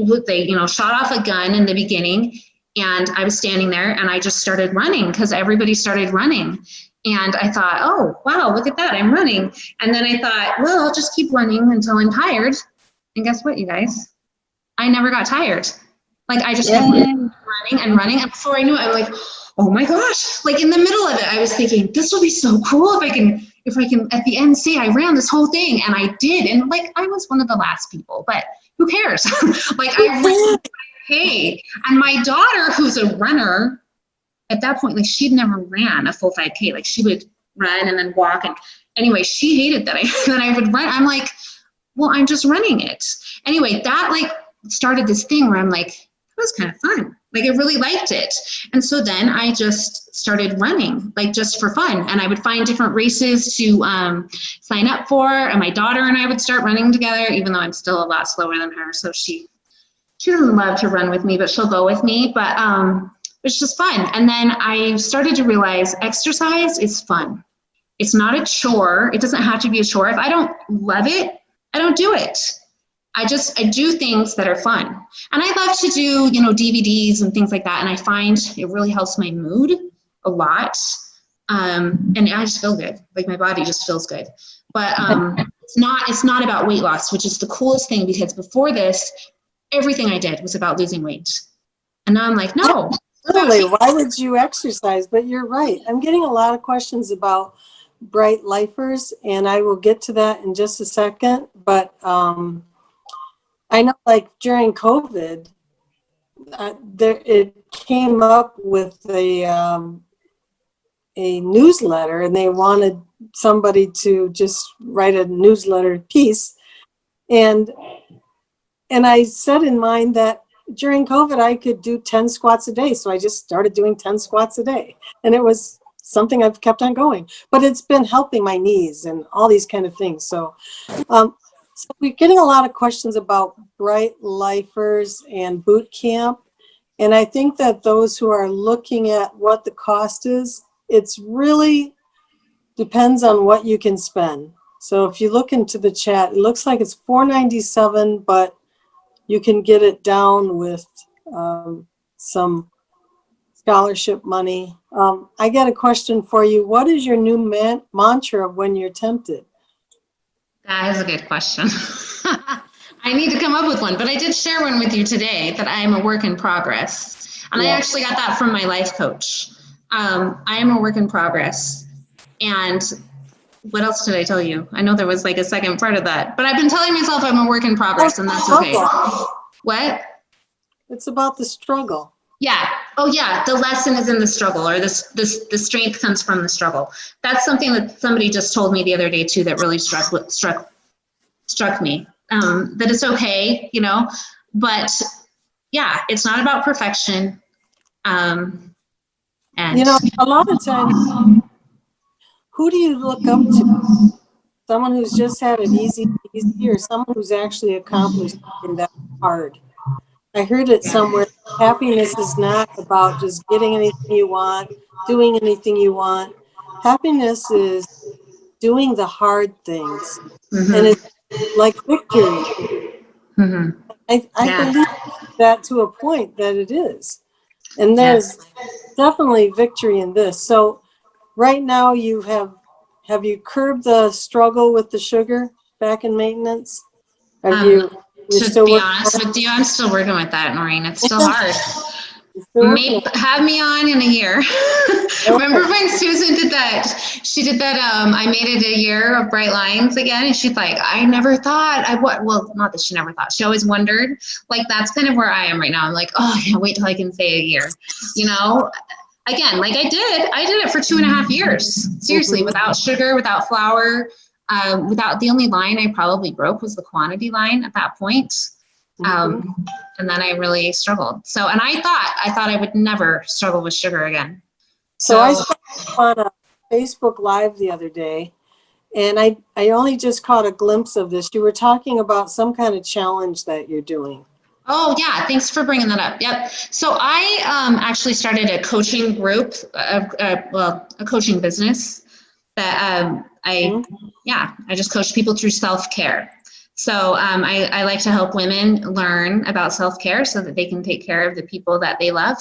shot off a gun in the beginning, and I was standing there and I just started running because everybody started running. And I thought, oh, wow, look at that, I'm running. And then I thought, well, I'll just keep running until I'm tired. And guess what, you guys? I never got tired. Like I just kept running and running. And before I knew it, I'm like, oh my gosh, like in the middle of it, I was thinking, this will be so cool if I can at the end say I ran this whole thing. And I did. And like, I was one of the last people, but who cares? Like I ran 5K. And my daughter, who's a runner, at that point, like she'd never ran a full 5K. Like she would run and then walk. And anyway, she hated that I would run. I'm like, well, I'm just running it. Anyway, that like started this thing where I'm like, that was kind of fun. Like I really liked it. And so then I just started running, like just for fun. And I would find different races to sign up for. And my daughter and I would start running together, even though I'm still a lot slower than her. So she doesn't love to run with me, but she'll go with me. But it's just fun. And then I started to realize exercise is fun. It's not a chore. It doesn't have to be a chore. If I don't love it, I don't do it. I do things that are fun. And I love to do, DVDs and things like that. And I find it really helps my mood a lot. And I just feel good. Like my body just feels good. But it's not about weight loss, which is the coolest thing, because before this, everything I did was about losing weight. And now I'm like, no. Really, why would you exercise? But you're right. I'm getting a lot of questions about bright lifers, and I will get to that in just a second. But I know, like during COVID, it came up with a newsletter, and they wanted somebody to just write a newsletter piece, and I set in mind that during COVID, I could do 10 squats a day. So I just started doing 10 squats a day. And it was something I've kept on going. But it's been helping my knees and all these kind of things. So, so we're getting a lot of questions about bright lifers and boot camp. And I think that those who are looking at what the cost is, it's really depends on what you can spend. So if you look into the chat, it looks like it's $497, but you can get it down with some scholarship money. I got a question for you. What is your new mantra when you're tempted? That is a good question. I need to come up with one, but I did share one with you today, that I am a work in progress. And I actually got that from my life coach. I am a work in progress. And what else did I tell you? I know there was like a second part of that, but I've been telling myself I'm a work in progress, and that's okay. What? It's about the struggle. Yeah. Oh yeah. The lesson is in the struggle, or the strength comes from the struggle. That's something that somebody just told me the other day too, that really struck me. That it's okay, but yeah, it's not about perfection. And a lot of times, who do you look up to? Someone who's just had it easy, or someone who's actually accomplished something that's hard? I heard it somewhere. Happiness is not about just getting anything you want, doing anything you want. Happiness is doing the hard things. And it's like victory. I believe that to a point that it is. And there's definitely victory in this. So right now have you curbed the struggle with the sugar back in maintenance? To be honest with you, I'm still working with that, Noreen. It's still hard. Have me on in a year. Remember when Susan did that? She did that. I made it a year of bright lines again, and she's like, I never thought well, not that she never thought. She always wondered. Like that's kind of where I am right now. I'm like, oh, I can't wait till I can say a year. Again, like I did it for 2.5 years. Seriously, without sugar, without flour. The only line I probably broke was the quantity line at that point. And then I really struggled. So, and I thought I would never struggle with sugar again. So I saw on a Facebook Live the other day, and I only just caught a glimpse of this. You were talking about some kind of challenge that you're doing. Oh yeah, thanks for bringing that up. Yep. So I actually started a coaching group, a coaching business. that I just coach people through self-care. So I like to help women learn about self-care so that they can take care of the people that they love.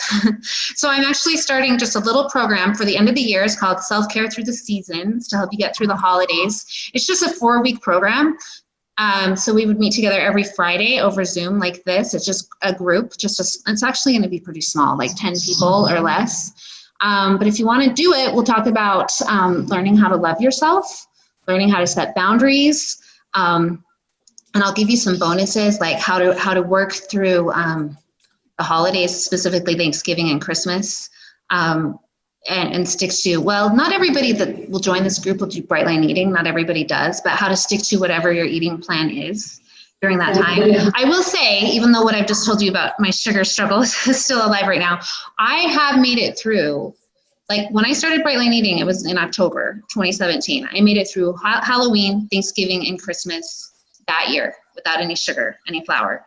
So I'm actually starting just a little program for the end of the year. It's called Self-Care Through the Seasons to help you get through the holidays. It's just a 4-week program. So we would meet together every Friday over Zoom like this. It's just a group, it's actually going to be pretty small, like 10 people or less. But if you want to do it, we'll talk about learning how to love yourself, learning how to set boundaries, and I'll give you some bonuses like how to work through the holidays, specifically Thanksgiving and Christmas, and stick to, well, not everybody that will join this group will do bright line eating. Not everybody does, but how to stick to whatever your eating plan is during that time. I will say, even though what I've just told you about my sugar struggle is still alive right now, I have made it through. Like when I started Bright Line Eating, it was in October 2017. I made it through Halloween, Thanksgiving, and Christmas that year without any sugar, any flour.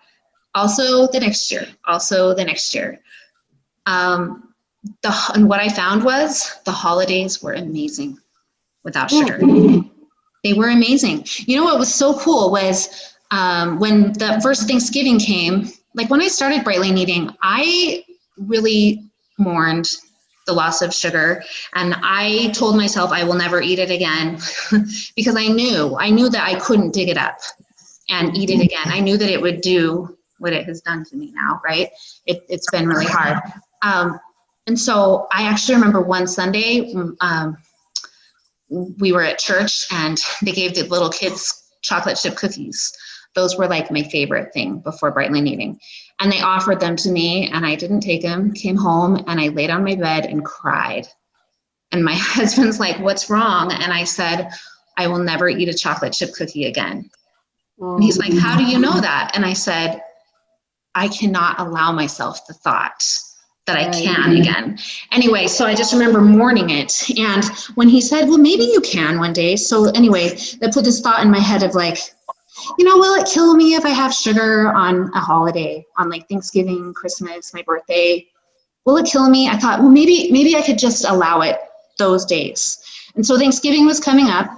Also the next year. And what I found was the holidays were amazing without sugar. They were amazing. You know what was so cool was when the first Thanksgiving came, like when I started Bright Line Eating, I really mourned the loss of sugar. And I told myself I will never eat it again because I knew that I couldn't dig it up and eat it again. I knew that it would do what it has done to me now, right? It's been really hard. And so I actually remember one Sunday, we were at church and they gave the little kids chocolate chip cookies. Those were like my favorite thing before Bright Line Eating. And they offered them to me and I didn't take them, came home and I laid on my bed and cried. And my husband's like, what's wrong? And I said, I will never eat a chocolate chip cookie again. And he's like, how do you know that? And I said, I cannot allow myself the thought that I can again. Anyway, so I just remember mourning it. And when he said, well, maybe you can one day. So anyway, that put this thought in my head of like, will it kill me if I have sugar on a holiday, on like Thanksgiving, Christmas, my birthday? Will it kill me? I thought, well, maybe I could just allow it those days. And so Thanksgiving was coming up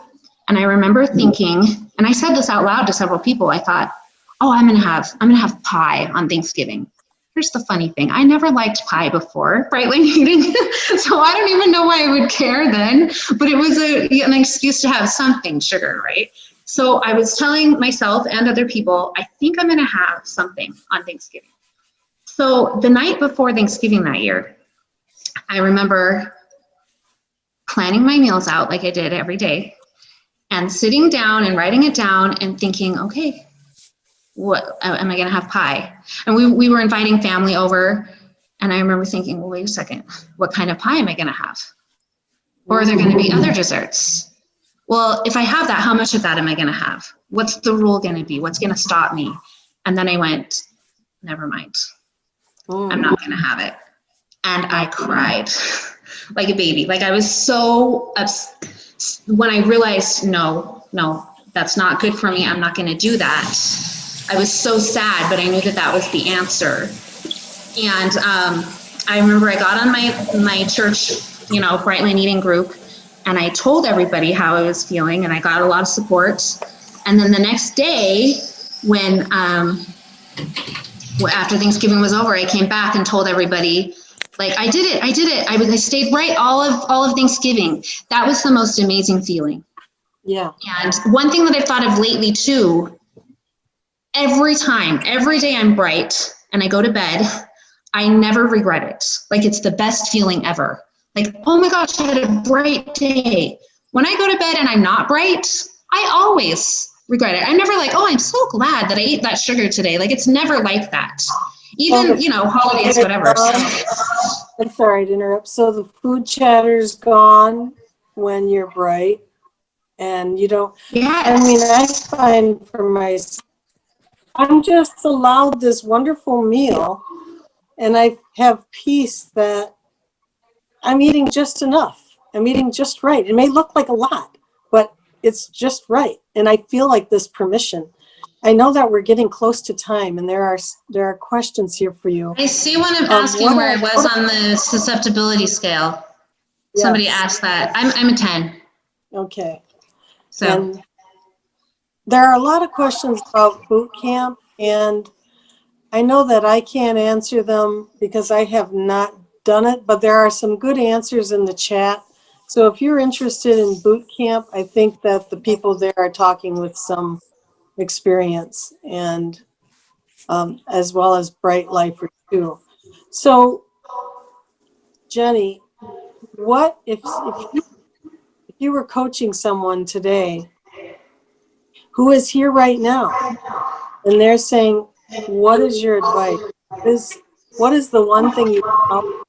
and I remember thinking, and I said this out loud to several people, I thought, oh, I'm gonna have pie on Thanksgiving. Here's the funny thing. I never liked pie before Bright Line Eating, so I don't even know why I would care then, but it was an excuse to have something sugar, right? So I was telling myself and other people, I think I'm gonna have something on Thanksgiving. So the night before Thanksgiving that year, I remember planning my meals out like I did every day and sitting down and writing it down and thinking, okay, what am I going to have pie? And we were inviting family over and I remember thinking, well, wait a second, what kind of pie am I going to have? Or are there going to be other desserts? Well, if I have that, how much of that am I going to have? What's the rule going to be? What's going to stop me? And then I went, never mind. I'm not going to have it. And I cried like a baby. Like I was so upset when I realized, no, that's not good for me. I'm not going to do that. I was so sad, but I knew that was the answer. And I remember I got on my church, Bright Line Eating group, and I told everybody how I was feeling, and I got a lot of support. And then the next day, when after Thanksgiving was over, I came back and told everybody, like, I did it. I stayed bright all of Thanksgiving. That was the most amazing feeling. Yeah. And one thing that I've thought of lately too, every day I'm bright and I go to bed, I never regret it. Like it's the best feeling ever. Like, oh my gosh, I had a bright day. When I go to bed and I'm not bright, I always regret it. I'm never like, oh, I'm so glad that I ate that sugar today. Like it's never like that. Even, holidays, whatever. I'm sorry to interrupt. So the food chatter's gone when you're bright and you don't. Yes. I mean, I find for myself, I'm just allowed this wonderful meal and I have peace that I'm eating just enough. I'm eating just right. It may look like a lot, but it's just right. And I feel like this permission. I know that we're getting close to time and there are questions here for you. I see one of asking where I was on the susceptibility scale. Yes. Somebody asked that. I'm a 10. Okay. So And there are a lot of questions about boot camp, and I know that I can't answer them because I have not done it, but there are some good answers in the chat. So if you're interested in boot camp, I think that the people there are talking with some experience, and as well as Bright Lifer too. So Jenny, what if you were coaching someone today who is here right now and they're saying, what is your advice? What is the one thing you tell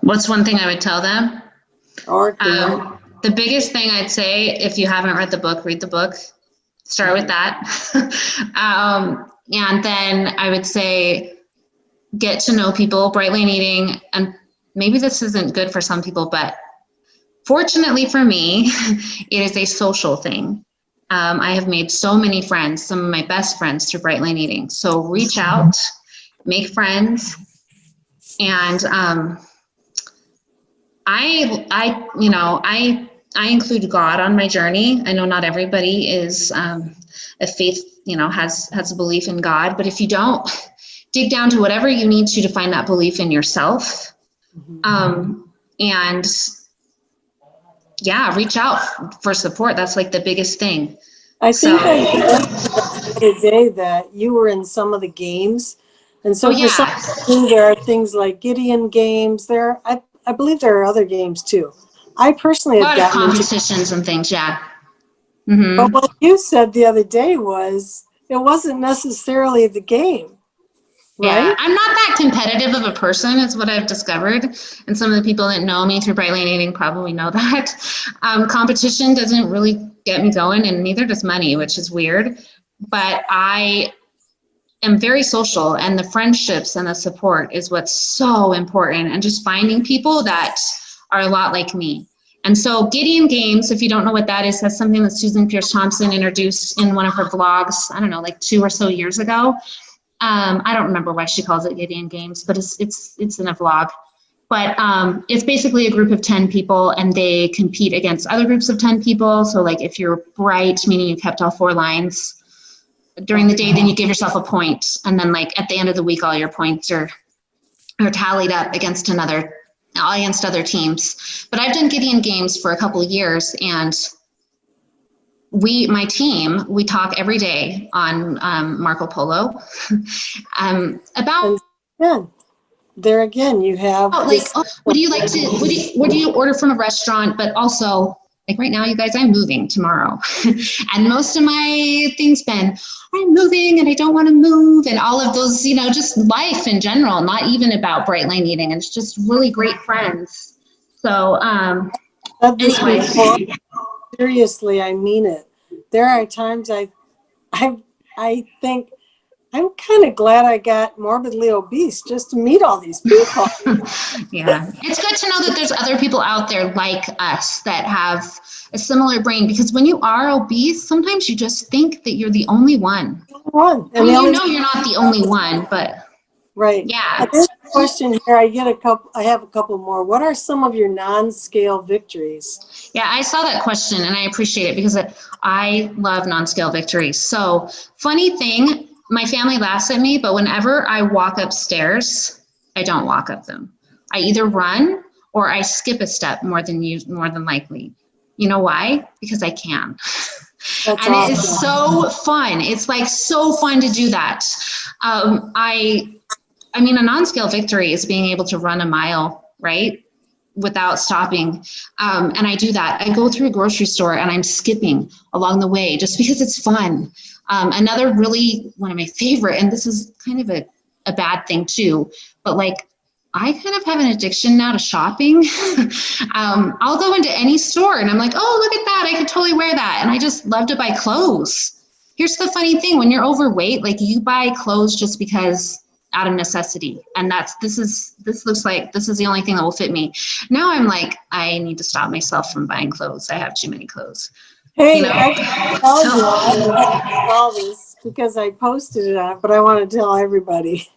what's one thing I would tell them? or could? The biggest thing I'd say, if you haven't read the book, read the book. Start with that. And then I would say, get to know people. Bright Lane Eating, and maybe this isn't good for some people, but fortunately for me, it is a social thing. I have made so many friends, some of my best friends through Bright Lane Eating. So reach out, make friends, and I include God on my journey. I know not everybody is a faith, has a belief in God, but if you don't, dig down to whatever you need to find that belief in yourself. And yeah, reach out for support. That's like the biggest thing. I think I mentioned the other day that you were in some of the games. And so for some people, there are things like Gideon games. I believe there are other games too. I personally A have lot of gotten into, competitions and things, yeah. but what you said the other day was it wasn't necessarily the game, Yeah, right? I'm not that competitive of a person, is what I've discovered. And some of the people that know me through Bright Lane Eating probably know that. Competition doesn't really get me going, and neither does money, which is weird. But I am very social, and the friendships and the support is what's so important. And just finding people that are a lot like me. And so Gideon Games, if you don't know what that is, that's something that Susan Pierce Thompson introduced in one of her vlogs, I don't know, like 2 or so years ago. I don't remember why she calls it Gideon Games, but it's in a vlog. But it's basically a group of 10 people, and they compete against other groups of 10 people. So like if you're bright, meaning you kept all 4 lines during the day, then you give yourself a point. And then like at the end of the week, all your points are tallied up against other teams. But I've done Gideon Games for a couple of years, and my team, we talk every day on Marco Polo about. And there again, you have What do you like to, what do you order from a restaurant? But also, like right now, you guys, I'm moving tomorrow. And most of my things been, I'm moving and I don't want to move, and all of those, just life in general, not even about Bright Lane Eating. And it's just really great friends. So, anyway. Seriously, I mean it. There are times I think I'm kind of glad I got morbidly obese just to meet all these people. Yeah, it's good to know that there's other people out there like us that have a similar brain, because when you are obese, sometimes you just think that you're the only one. And you're not the only one, but right. Yeah. There's a question here. I have a couple more. What are some of your non-scale victories? Yeah, I saw that question and I appreciate it because I love non-scale victories. So funny thing, my family laughs at me, but whenever I walk upstairs, I don't walk up them. I either run or I skip a step more than likely. You know why? Because I can. That's and awesome. It is so fun. It's like so fun to do that. I mean, a non-scale victory is being able to run a mile, right? Without stopping. And I do that. I go through a grocery store and I'm skipping along the way just because it's fun. Another really, one of my favorite, and this is kind of a bad thing too, but like, I kind of have an addiction now to shopping. I'll go into any store and I'm like, oh, look at that. I could totally wear that. And I just love to buy clothes. Here's the funny thing. When you're overweight, like you buy clothes just because out of necessity. And this looks like this is the only thing that will fit me. Now I'm like, I need to stop myself from buying clothes. I have too many clothes. Hey, I can tell you, I saw this because I posted it on, but I want to tell everybody.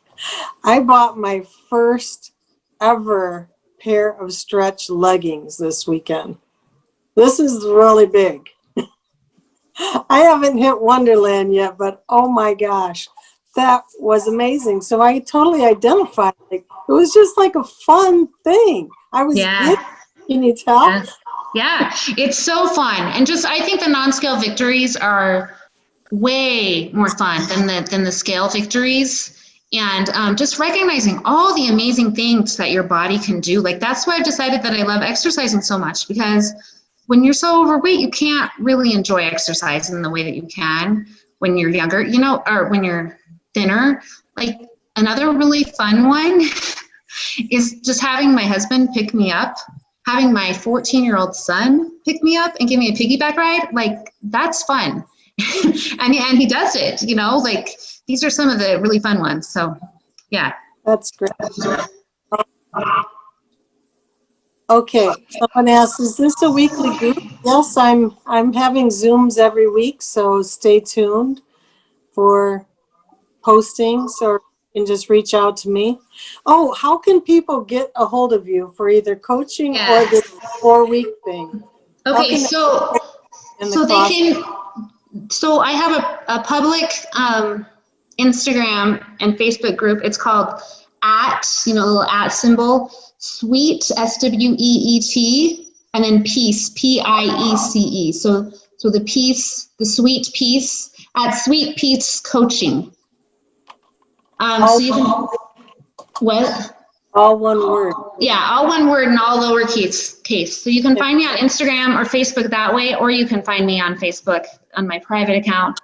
I bought my first ever pair of stretch leggings this weekend. This is really big. I haven't hit Wonderland yet, but oh my gosh, that was amazing. So I totally identified. Like, it was just like a fun thing. I was Yeah. giddy. Can you tell? Yeah. Yeah, it's so fun. And just, I think the non-scale victories are way more fun than the scale victories. And just recognizing all the amazing things that your body can do. Like, that's why I've decided that I love exercising so much, because when you're so overweight, you can't really enjoy exercise in the way that you can when you're younger, you know, or when you're thinner. Like, another really fun one is just having my husband pick me up, having my 14-year-old son pick me up and give me a piggyback ride. Like, that's fun. and he does it, you know, like, these are some of the really fun ones. So yeah. That's great. Okay, someone asks, is this a weekly group? Yes, I'm having Zooms every week, so stay tuned for postings, or you can just reach out to me. Oh, how can people get a hold of you for either coaching or the 4-week thing? Okay, so they can, so I have a public Instagram and Facebook group. It's called @ symbol, sweet, SWEET, and then peace, PIECE. So the peace, the sweet peace, @Sweet Peace Coaching. So you can, what? All one word. Yeah, all one word and all lowercase case. So you can find me on Instagram or Facebook that way, or you can find me on Facebook on my private account,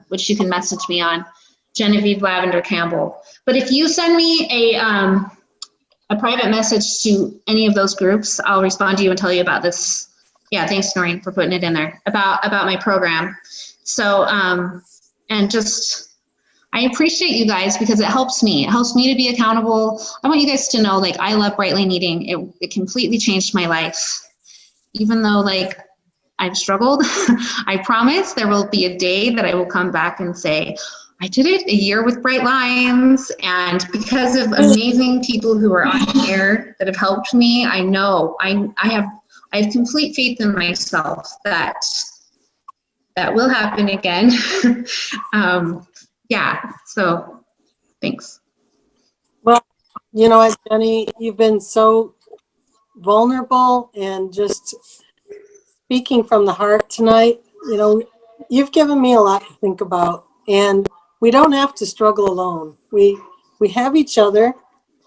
which you can message me on, Genevieve Lavender Campbell. But if you send me a private message to any of those groups, I'll respond to you and tell you about this. Yeah, thanks, Noreen, for putting it in there, about my program. So, and just, I appreciate you guys, because it helps me. It helps me to be accountable. I want you guys to know, like, I love Bright Line Eating. It completely changed my life. Even though, like, I've struggled, I promise there will be a day that I will come back and say, I did it a year with Bright Lines, and because of amazing people who are on here that have helped me, I know I have complete faith in myself that will happen again. Yeah, so thanks. Well, you know what, Jenny, you've been so vulnerable and just speaking from the heart tonight. You know, you've given me a lot to think about, and we don't have to struggle alone. We have each other,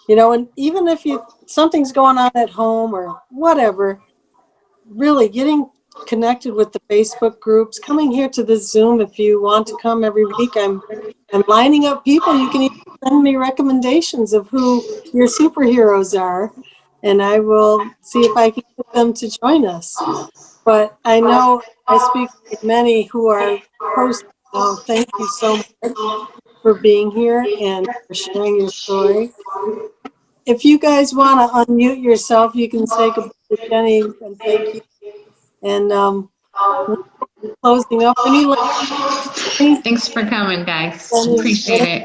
you know, and even if something's going on at home or whatever, really getting connected with the Facebook groups, coming here to this Zoom if you want to come every week. I'm lining up people. You can even send me recommendations of who your superheroes are, and I will see if I can get them to join us. But I know I speak with many who are hosts. So thank you so much for being here and for sharing your story. If you guys want to unmute yourself, you can say goodbye to Jenny and thank you. And we're closing up. Thanks for coming, guys. Appreciate it.